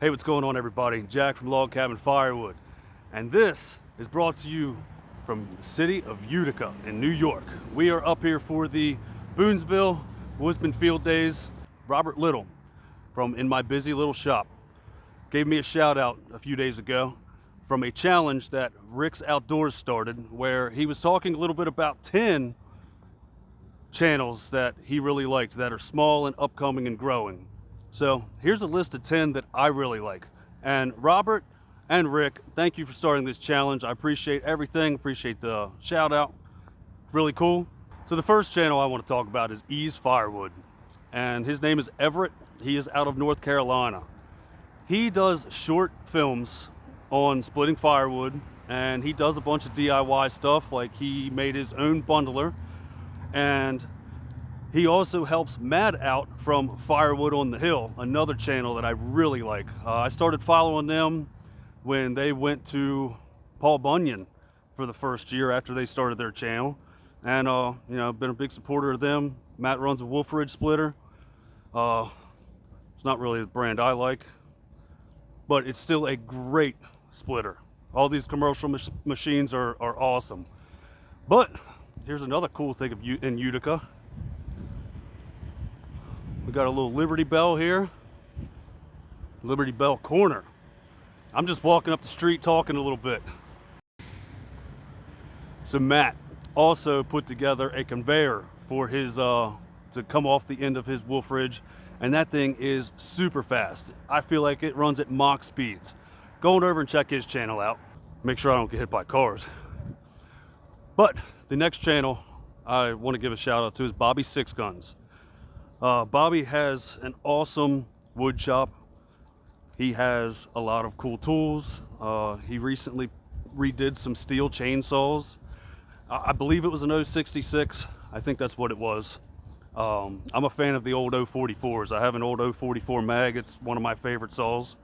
Hey, what's going on, everybody? Jack from Log Cabin Firewood, and this is brought to you from the city of Utica in New York. We are up here for the Boonesville Woodsman Field Days. Robert Little from In My Busy Little Shop gave me a shout out a few days ago from a challenge that Rick's Outdoors started, where he was talking a little bit about 10 channels that he really liked that are small and upcoming and growing. So here's a list of 10 that I really like. And Robert and Rick, thank you for starting this challenge. I appreciate everything, appreciate the shout out. Really cool. So the first channel I want to talk about is Ease Firewood. And his name is Everett. He is out of North Carolina. He does short films on splitting firewood, and he does a bunch of DIY stuff, like he made his own bundler, and he also helps Matt out from Firewood on the Hill, another channel that I really like. I started following them when they went to Paul Bunyan for the first year after they started their channel. And, I've been a big supporter of them. Matt runs a Wolf Ridge splitter. It's not really the brand I like, but it's still a great splitter. All these commercial machines are awesome. But here's another cool thing in Utica. We got a little Liberty Bell here. Liberty Bell Corner. I'm just walking up the street talking a little bit. So Matt also put together a conveyor for his to come off the end of his Wolf Ridge, and that thing is super fast. I feel like it runs at Mach speeds. Go on over and check his channel out. Make sure I don't get hit by cars. But the next channel I want to give a shout out to is Bobby Six Guns. Bobby has an awesome wood shop. He has a lot of cool tools. He recently redid some steel chainsaws. I believe it was an 066. I think that's what it was. I'm a fan of the old 044s. I have an old 044 mag. It's one of my favorite saws.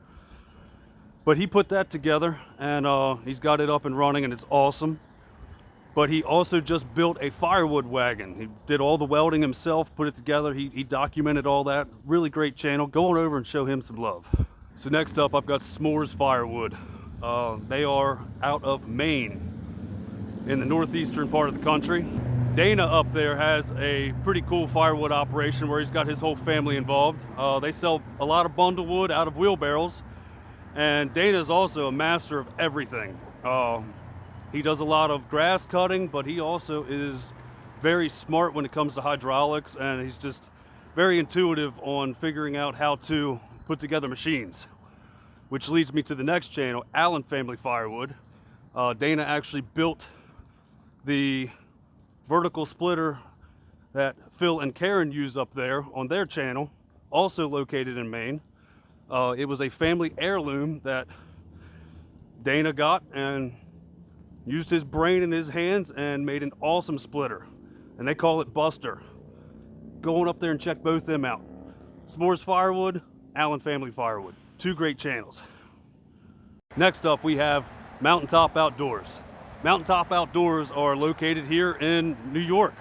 But he put that together, and he's got it up and running, and it's awesome. But he also just built a firewood wagon. He did all the welding himself, put it together. He documented all that. Really great channel. Go on over and show him some love. So next up, I've got S'mores Firewood. They are out of Maine, in the northeastern part of the country. Dana up there has a pretty cool firewood operation where he's got his whole family involved. They sell a lot of bundle wood out of wheelbarrows, and Dana's also a master of everything. He does a lot of grass cutting, but he also is very smart when it comes to hydraulics, and he's just very intuitive on figuring out how to put together machines. Which leads me to the next channel, Allen Family Firewood. Dana actually built the vertical splitter that Phil and Karen use up there on their channel, also located in Maine. It was a family heirloom that Dana got and used his brain in his hands and made an awesome splitter. And they call it Buster. Go on up there and check both them out. S'mores Firewood, Allen Family Firewood. Two great channels. Next up, we have Mountaintop Outdoors. Mountaintop Outdoors are located here in New York.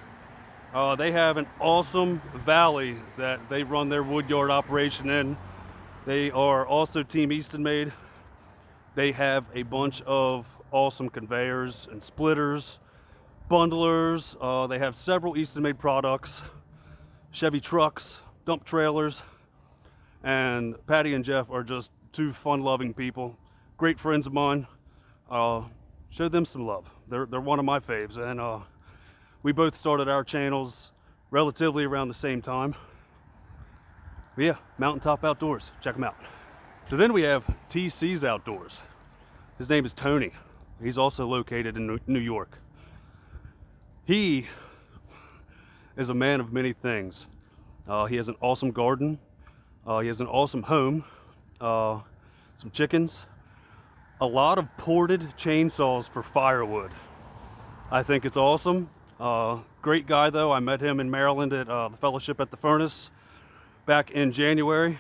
They have an awesome valley that they run their woodyard operation in. They are also Team Easton made. They have a bunch of awesome conveyors and splitters, bundlers. They have several Easton made products, Chevy trucks, dump trailers, and Patty and Jeff are just two fun-loving people, great friends of mine. Show them some love. They're one of my faves, and we both started our channels relatively around the same time. But yeah, Mountaintop Outdoors, check them out. So then we have TC's Outdoors. His name is Tony. He's also located in New York. He is a man of many things. He has an awesome garden. He has an awesome home. Some chickens. A lot of ported chainsaws for firewood. I think it's awesome. Great guy though. I met him in Maryland at the Fellowship at the Furnace back in January.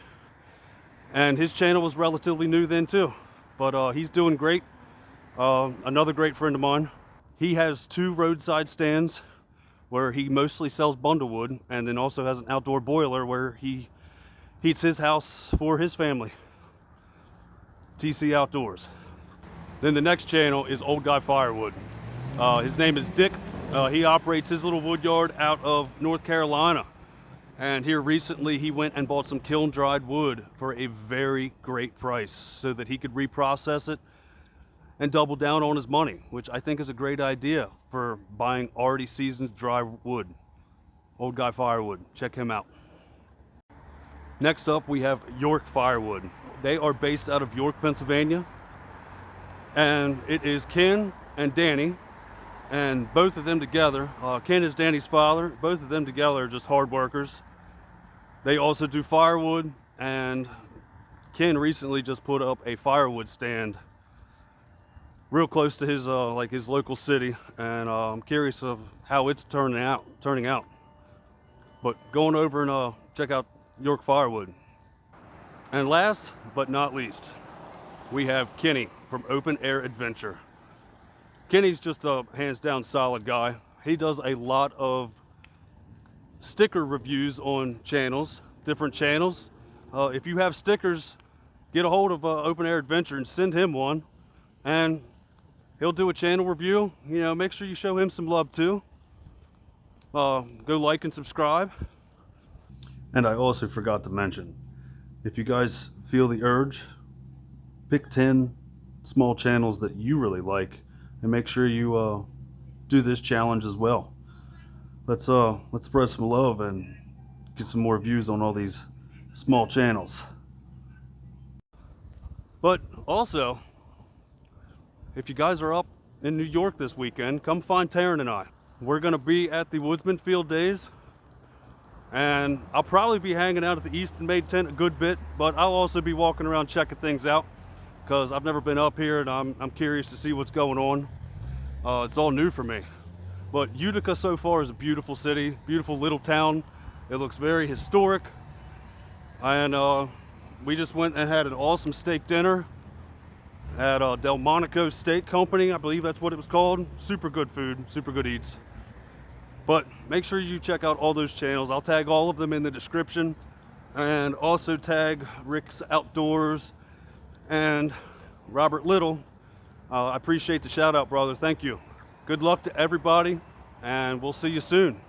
And his channel was relatively new then too. But he's doing great. Another great friend of mine. He has 2 roadside stands where he mostly sells bundle wood, and then also has an outdoor boiler where he heats his house for his family. TC Outdoors. Then the next channel is Old Guy Firewood. His name is Dick. He operates his little wood yard out of North Carolina. And here recently he went and bought some kiln dried wood for a very great price so that he could reprocess it and double down on his money, which I think is a great idea for buying already seasoned dry wood. Old Guy Firewood, check him out. Next up we have York Firewood. They are based out of York, Pennsylvania. And it is Ken and Danny, and both of them together, Ken is Danny's father, both of them together are just hard workers. They also do firewood, and Ken recently just put up a firewood stand real close to his his local city, and I'm curious of how it's turning out. But going over and check out York Firewood. And last but not least, we have Kenny from Open Air Adventure. Kenny's just a hands down solid guy. He does a lot of sticker reviews on channels, different channels. If you have stickers, get a hold of Open Air Adventure and send him one, and he'll do a channel review. You know, make sure you show him some love too. Go like and subscribe. And I also forgot to mention, if you guys feel the urge, pick 10 small channels that you really like and make sure you do this challenge as well. Let's spread some love and get some more views on all these small channels. But also, if you guys are up in New York this weekend, come find Taryn and I. We're gonna be at the Woodsman Field Days, and I'll probably be hanging out at the Easton Made tent a good bit, but I'll also be walking around checking things out because I've never been up here and I'm curious to see what's going on. It's all new for me. But Utica so far is a beautiful city, beautiful little town. It looks very historic. And we just went and had an awesome steak dinner at Delmonico Steak Company. I believe that's what it was called. Super good food, super good eats. But make sure you check out all those channels. I'll tag all of them in the description, and also tag Rick's Outdoors and Robert Little. I appreciate the shout out, brother. Thank you. Good luck to everybody, and we'll see you soon.